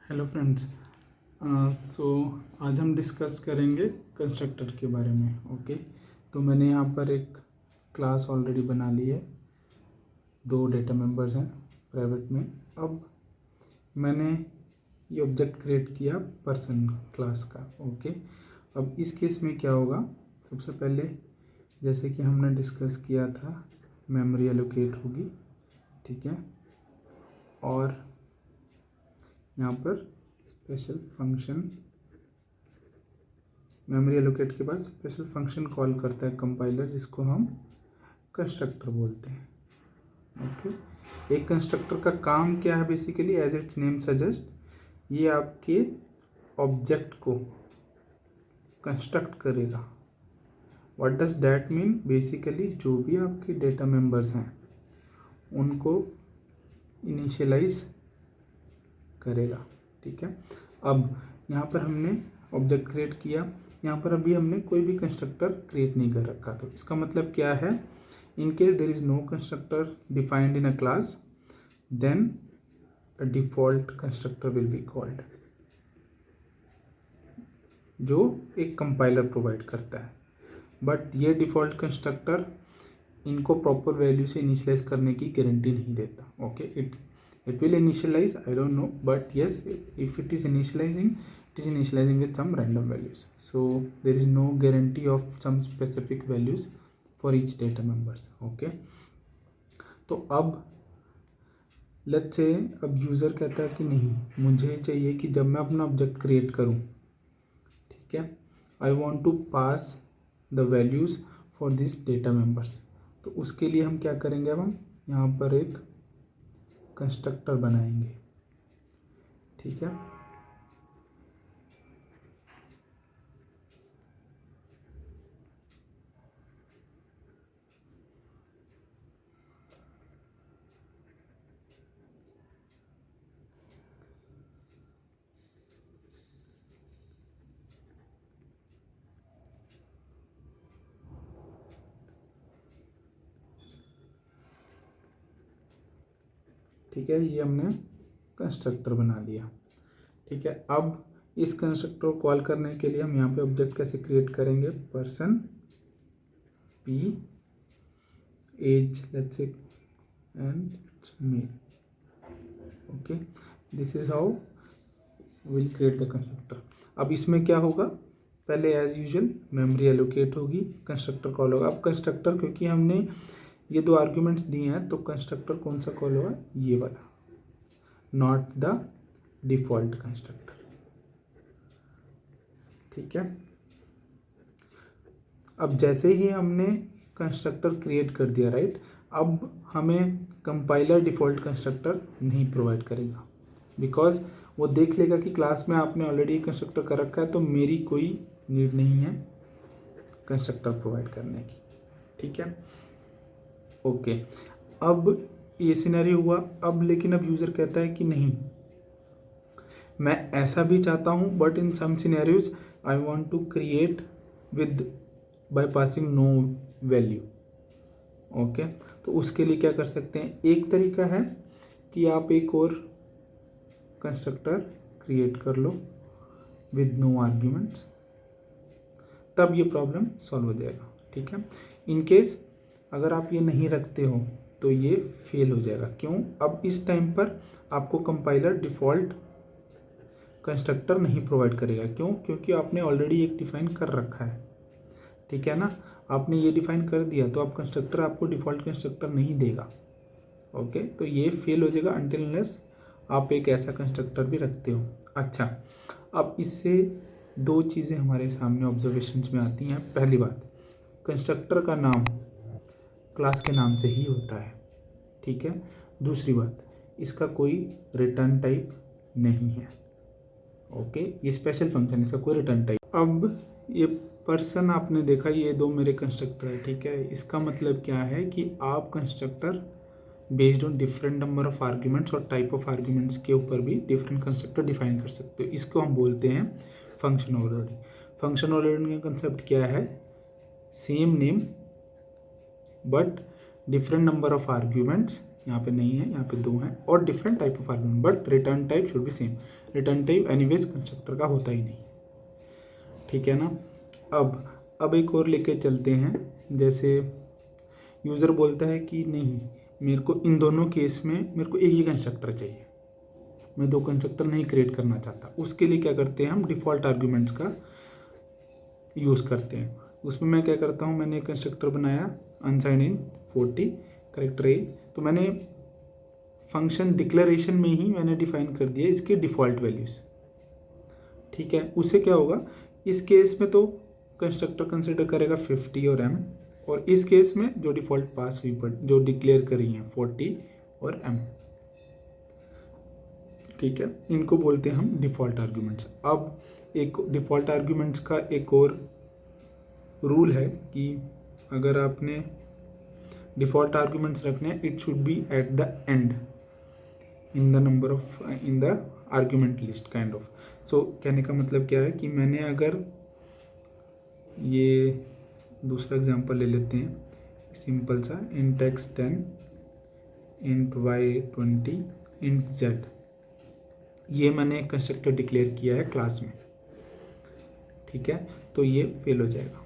Hello friends. सो आज हम discuss करेंगे कंस्ट्रक्टर के बारे में। ओके, तो मैंने यहाँ पर एक क्लास ऑलरेडी बना ली है, 2 डेटा मेंबर्स हैं प्राइवेट में। अब मैंने ये ऑब्जेक्ट क्रिएट किया पर्सन क्लास का। ओके, अब इस केस में क्या होगा, सबसे पहले जैसे कि हमने डिस्कस किया था, मेमोरी एलोकेट होगी, ठीक है। और यहाँ पर स्पेशल फंक्शन, मेमोरी एलोकेट के बाद स्पेशल फंक्शन कॉल करता है कंपाइलर, जिसको हम कंस्ट्रक्टर बोलते हैं। ओके, एक कंस्ट्रक्टर का काम क्या है basically, as its name suggest, ये आपके ऑब्जेक्ट को कंस्ट्रक्ट करेगा। What does that mean, basically जो भी आपके डेटा मेंबर्स हैं उनको इनिशियलाइज करेगा, ठीक है। अब यहाँ पर हमने ऑब्जेक्ट क्रिएट किया, यहाँ पर अभी हमने कोई भी कंस्ट्रक्टर क्रिएट नहीं कर रखा, तो इसका मतलब क्या है, in case there is no constructor defined in a class, then a default constructor will be called, जो एक कंपाइलर प्रोवाइड करता है। बट ये डिफॉल्ट कंस्ट्रक्टर इनको प्रॉपर वैल्यू से इनिशियलाइज करने की गारंटी नहीं देता। Okay, it will initialize, I don't know, but yes, if it is initializing, it is initializing with some random values, so there is no guarantee of some specific values for each data members. Okay, तो अब let's say अब user कहता है कि नहीं, मुझे चाहिए कि जब मैं अपना ऑब्जेक्ट क्रिएट करूं, ठीक है, I want to pass the values for this data members. तो उसके लिए हम क्या करेंगे, अब हम यहाँ पर एक कंस्ट्रक्टर बनाएंगे, ठीक है। ठीक है, ये हमने कंस्ट्रक्टर बना लिया, ठीक है। अब इस कंस्ट्रक्टर को कॉल करने के लिए हम यहाँ पे ऑब्जेक्ट कैसे क्रिएट करेंगे, person P age let's say and it's male. Okay, this is how will create the constructor. अब इसमें क्या होगा, पहले एज यूजुअल मेमोरी एलोकेट होगी, कंस्ट्रक्टर कॉल होगा। अब कंस्ट्रक्टर, क्योंकि हमने ये 2 आर्ग्यूमेंट्स दिए हैं, तो कंस्ट्रक्टर कौन सा कॉल होगा, ये वाला, नॉट द डिफॉल्ट कंस्ट्रक्टर, ठीक है। अब जैसे ही हमने कंस्ट्रक्टर क्रिएट कर दिया, राइट, अब हमें कंपाइलर डिफॉल्ट कंस्ट्रक्टर नहीं प्रोवाइड करेगा, बिकॉज वो देख लेगा कि क्लास में आपने ऑलरेडी कंस्ट्रक्टर कर रखा है, तो मेरी कोई नीड नहीं है कंस्ट्रक्टर प्रोवाइड करने की, ठीक है। ओके, अब ये सिनेरियो हुआ। अब लेकिन अब यूज़र कहता है कि नहीं, मैं ऐसा भी चाहता हूँ, but in some scenarios I want to create with by passing no value. Okay, तो उसके लिए क्या कर सकते हैं, एक तरीका है कि आप एक और कंस्ट्रक्टर क्रिएट कर लो विद नो आर्ग्यूमेंट्स, तब ये प्रॉब्लम सॉल्व हो जाएगा, ठीक है। इन केस अगर आप ये नहीं रखते हो तो ये फेल हो जाएगा। क्यों, अब इस टाइम पर आपको कंपाइलर डिफ़ॉल्ट कंस्ट्रक्टर नहीं प्रोवाइड करेगा। क्यों, क्योंकि आपने ऑलरेडी एक डिफ़ाइन कर रखा है, ठीक है ना। आपने ये डिफ़ाइन कर दिया, तो आप कंस्ट्रक्टर आपको डिफ़ॉल्ट कंस्ट्रक्टर नहीं देगा। ओके, तो ये फेल हो जाएगा अनटिल अनलेस आप एक ऐसा कंस्ट्रक्टर भी रखते हो। अच्छा, अब इससे 2 चीज़ें हमारे सामने ऑब्जर्वेशंस में आती हैं। पहली बात, कंस्ट्रक्टर का नाम क्लास के नाम से ही होता है, ठीक है। दूसरी बात, इसका कोई रिटर्न टाइप नहीं है। ओके, ये स्पेशल फंक्शन, इसका कोई रिटर्न टाइप। अब ये पर्सन आपने देखा, ये 2 मेरे कंस्ट्रक्टर है, ठीक है। इसका मतलब क्या है कि आप constructor based on different number of arguments और टाइप ऑफ आर्ग्यूमेंट्स के ऊपर भी डिफरेंट कंस्ट्रक्टर डिफाइन कर सकते हो। इसको हम बोलते हैं फंक्शन ओवरलोडिंग। फंक्शन ओवरलोडिंग का कंसेप्ट क्या है, same name but different number of arguments यहाँ पे नहीं है, यहाँ पे 2 हैं, और different type of argument, but return type should be same. Return type anyways constructor का होता ही नहीं, ठीक है ना। अब एक और लेके चलते हैं। जैसे यूज़र बोलता है कि नहीं, मेरे को इन दोनों केस में मेरे को एक ही कंस्ट्रक्टर चाहिए, मैं 2 कंस्ट्रक्टर नहीं क्रिएट करना चाहता। उसके लिए क्या करते हैं हम, डिफ़ॉल्ट आर्ग्यूमेंट्स का यूज़ करते हैं। उसमें मैं क्या करता हूँ, मैंने एक कंस्ट्रक्टर बनाया अनसाइंड इन 40 करेक्टर ए, तो मैंने फंक्शन डिक्लेरेशन में ही मैंने डिफाइन कर दिया इसके डिफ़ॉल्ट वैल्यूज़, ठीक है। उससे क्या होगा, इस केस में तो कंस्ट्रक्टर कंसिडर करेगा 50 और m, और इस केस में जो डिफ़ॉल्ट पास हुई पर जो डिक्लेयर करी हैं 40 और m, ठीक है। इनको बोलते हैं हम डिफ़ॉल्ट आर्ग्यूमेंट्स। अब एक डिफ़ॉल्ट आर्ग्यूमेंट्स का एक और रूल है कि अगर आपने डिफ़ॉल्ट आर्ग्यूमेंट्स रखने हैं, it should be at the end in the number of in the argument list kind of. So कहने का मतलब क्या है कि मैंने अगर ये दूसरा एग्जांपल ले लेते हैं, सिंपल सा int x 10, int y 20, int z, ये मैंने कंस्ट्रक्टर डिक्लेयर किया है क्लास में, ठीक है। तो ये फेल हो जाएगा।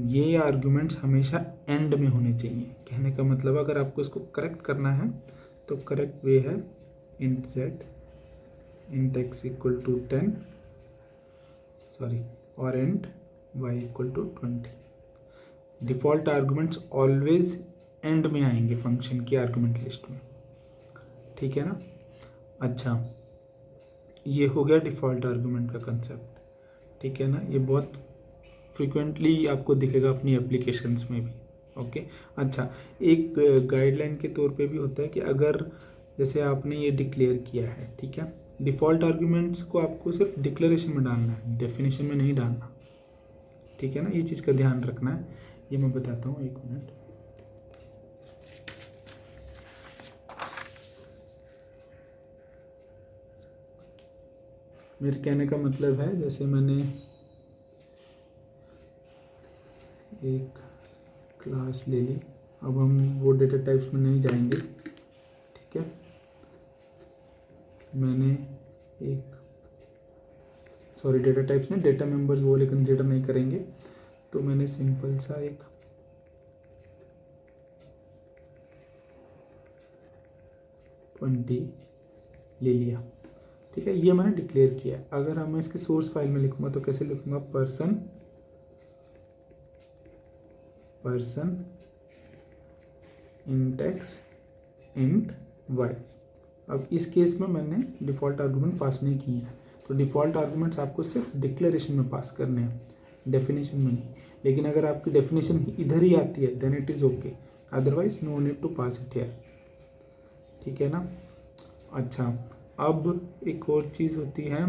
ये आर्ग्यूमेंट्स हमेशा एंड में होने चाहिए। कहने का मतलब अगर आपको इसको करेक्ट करना है तो करेक्ट वे है int z int x equal to 10 और int y equal to 20। Default arguments always end में आएंगे फंक्शन की आर्ग्यूमेंट लिस्ट में, ठीक है ना। अच्छा, ये हो गया डिफ़ॉल्ट आर्ग्यूमेंट का कंसेप्ट, ठीक है ना। ये बहुत फ्रिक्वेंटली आपको दिखेगा अपनी एप्लीकेशंस में भी, ओके। अच्छा, एक गाइडलाइन के तौर पे भी होता है कि अगर जैसे आपने ये डिक्लेयर किया है, ठीक है, डिफ़ॉल्ट आर्ग्यूमेंट्स को आपको सिर्फ डिक्लेरेशन में डालना है, डेफिनेशन में नहीं डालना, ठीक है ना। ये चीज़ का ध्यान रखना है। ये मैं बताता हूँ, 1 मिनट। मेरे कहने का मतलब है, जैसे मैंने एक क्लास ले ली, अब हम वो डेटा टाइप्स में नहीं जाएंगे, ठीक है। मैंने एक डेटा टाइप्स में डेटा मेंबर्स वो लेकिन कंसिडर नहीं करेंगे, तो मैंने सिंपल सा एक ले लिया, ठीक है। ये मैंने डिक्लेयर किया। अगर मैं इसके सोर्स फाइल में लिखूंगा तो कैसे लिखूंगा, person int x int y। अब इस केस में मैंने डिफ़ॉल्ट आर्गूमेंट पास नहीं किए हैं, तो डिफ़ॉल्ट आर्गूमेंट्स आपको सिर्फ डिक्लेरेशन में पास करने हैं, डेफिनेशन में नहीं। लेकिन अगर आपकी डेफिनेशन इधर ही आती है then it is okay, otherwise no need to pass it here, ठीक है ना। अच्छा, अब एक और चीज़ होती है,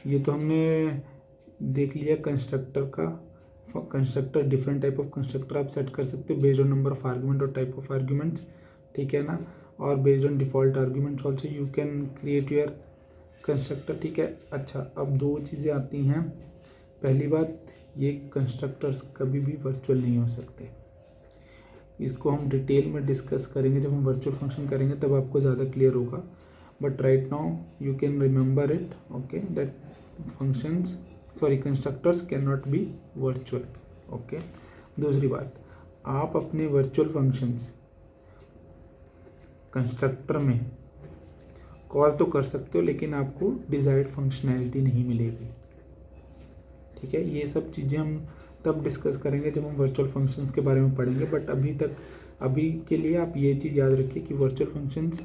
ये तो हमने देख लिया कंस्ट्रक्टर का। Constructor, different type of constructor आप सेट कर सकते हो based on number of argument और टाइप ऑफ आर्ग्यूमेंट्स, ठीक है ना। और based on default arguments also you can create your constructor, ठीक है। अच्छा, अब 2 चीज़ें आती हैं। पहली बात, ये कंस्ट्रक्टर्स कभी भी वर्चुअल नहीं हो सकते। इसको हम डिटेल में डिस्कस करेंगे जब हम वर्चुअल फंक्शन करेंगे, तब आपको ज़्यादा क्लियर होगा। But right now you can remember it, okay, that constructors can not be virtual, okay. दूसरी बात, आप अपने वर्चुअल फंक्शंस कंस्ट्रक्टर में कॉल तो कर सकते हो, लेकिन आपको डिज़ायर्ड फंक्शनैलिटी नहीं मिलेगी, ठीक है। ये सब चीज़ें हम तब डिस्कस करेंगे जब हम वर्चुअल फंक्शंस के बारे में पढ़ेंगे। बट अभी के लिए आप ये चीज़ याद रखिए कि virtual functions,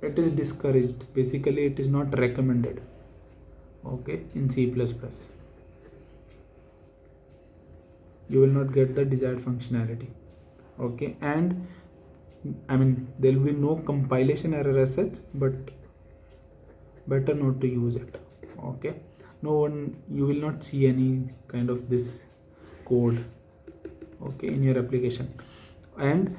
it is discouraged, basically it is not recommended, okay, in C++. You will not get the desired functionality, okay. And I mean, there will be no compilation error as such, but better not to use it, okay. You will not see any kind of this code, okay, in your application. And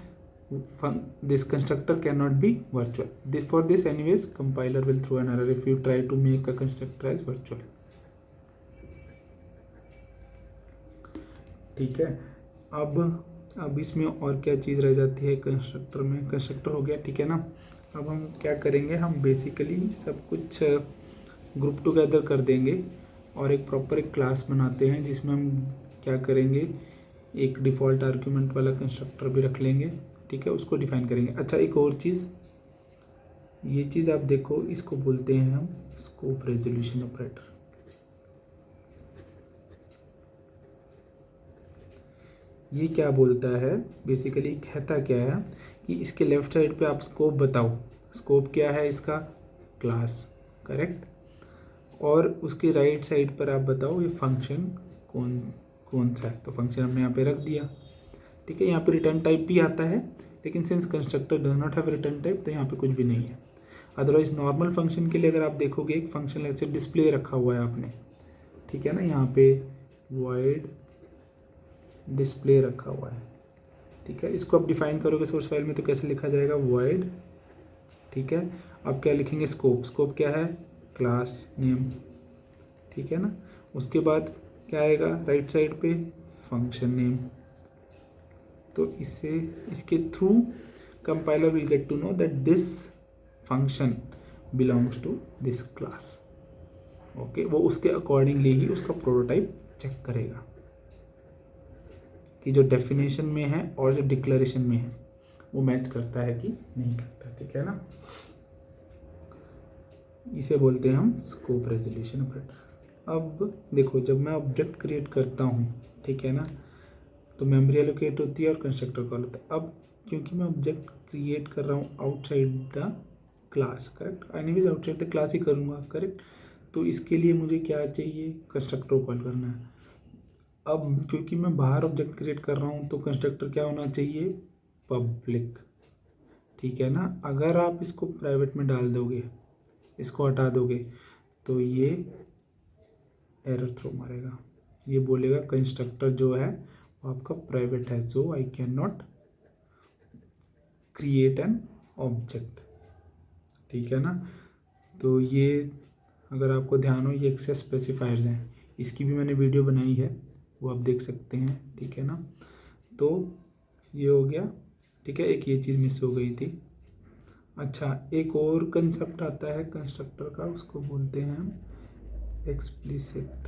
this constructor cannot be virtual. For this anyways compiler will throw an error if you try to make a constructor as virtual, ठीक है। अब अब इसमें और क्या चीज़ रह जाती है कंस्ट्रक्टर में, कंस्ट्रक्टर हो गया, ठीक है ना। अब हम क्या करेंगे, हम बेसिकली सब कुछ ग्रुप टुगेदर कर देंगे और एक प्रॉपर एक क्लास बनाते हैं जिसमें हम क्या करेंगे, एक डिफ़ॉल्ट आर्ग्यूमेंट वाला कंस्ट्रक्टर भी रख लेंगे, ठीक है, उसको डिफाइन करेंगे। अच्छा, एक और चीज़, ये चीज़ आप देखो, इसको बोलते हैं हम स्कोप रेजोल्यूशन ऑपरेटर। ये क्या बोलता है, बेसिकली कहता क्या है कि इसके लेफ्ट साइड पे आप स्कोप बताओ, स्कोप क्या है इसका, क्लास, करेक्ट, और उसके राइट साइड पर आप बताओ ये फंक्शन कौन कौन सा है। तो फंक्शन हमने यहाँ पे रख दिया, ठीक है। यहाँ पे रिटर्न टाइप भी आता है, लेकिन since constructor does not have return type तो यहाँ पे कुछ भी नहीं है। अदरवाइज नॉर्मल फंक्शन के लिए अगर आप देखोगे, एक फंक्शन ऐसे डिस्प्ले रखा हुआ है आपने, ठीक है ना, यहाँ पे वॉइड डिस्प्ले रखा हुआ है, ठीक है। इसको आप डिफाइन करोगे सोर्स फाइल में तो कैसे लिखा जाएगा, वॉइड, ठीक है। आप क्या लिखेंगे, स्कोप, स्कोप क्या है, क्लास नेम, ठीक है ना। उसके बाद क्या आएगा राइट साइड पे, फंक्शन नेम। तो इससे, इसके through compiler will get to know that this function belongs to this class, okay. वो उसके अकॉर्डिंगली ही उसका प्रोटोटाइप चेक करेगा कि जो डेफिनेशन में है और जो डिक्लेरेशन में है वो मैच करता है कि नहीं करता, ठीक है ना। इसे बोलते हैं हम स्कोप रेजोल्यूशन ऑपरेटर। अब देखो, जब मैं ऑब्जेक्ट क्रिएट करता हूँ, ठीक है ना, तो मेमोरी एलोकेट होती है और कंस्ट्रक्टर कॉल होता है। अब क्योंकि मैं ऑब्जेक्ट क्रिएट कर रहा हूँ outside the class, correct, anyways outside the class ही करूँगा, करेक्ट। तो इसके लिए मुझे क्या चाहिए, कंस्ट्रक्टर कॉल करना है। अब क्योंकि मैं बाहर ऑब्जेक्ट क्रिएट कर रहा हूँ तो कंस्ट्रक्टर क्या होना चाहिए, पब्लिक, ठीक है ना। अगर आप इसको प्राइवेट में डाल दोगे, इसको हटा दोगे, तो ये एरर थ्रो मारेगा, ये बोलेगा कंस्ट्रक्टर जो है वो आपका प्राइवेट है, so I can not create an object, ठीक है ना। तो ये अगर आपको ध्यान हो, ये एक्सेस स्पेसिफायर्स हैं, इसकी भी मैंने वीडियो बनाई है, वो आप देख सकते हैं, ठीक है ना। तो ये हो गया, ठीक है, एक ये चीज़ मिस हो गई थी। अच्छा, एक और कंसेप्ट आता है कंस्ट्रक्टर का, उसको बोलते हैं हम एक्सप्लिसिट।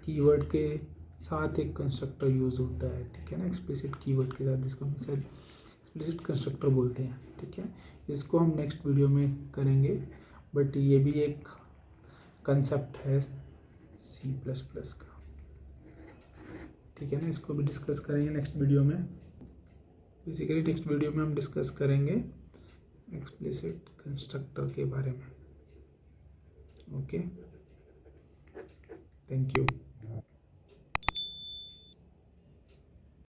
कीवर्ड के साथ एक कंस्ट्रक्टर यूज़ होता है, ठीक है ना, एक्सप्लिसिट कीवर्ड के साथ, जिसको हम शायद एक्सप्लिसिट कंस्ट्रक्टर बोलते हैं, ठीक है। इसको हम नेक्स्ट वीडियो में करेंगे, बट ये भी एक कंसेप्ट है C++ का, ठीक है ना। इसको भी डिस्कस करेंगे नेक्स्ट वीडियो में। बेसिकली नेक्स्ट वीडियो में हम डिस्कस करेंगे एक्सप्लिसिट कंस्ट्रक्टर के बारे में, ओके। Thank you.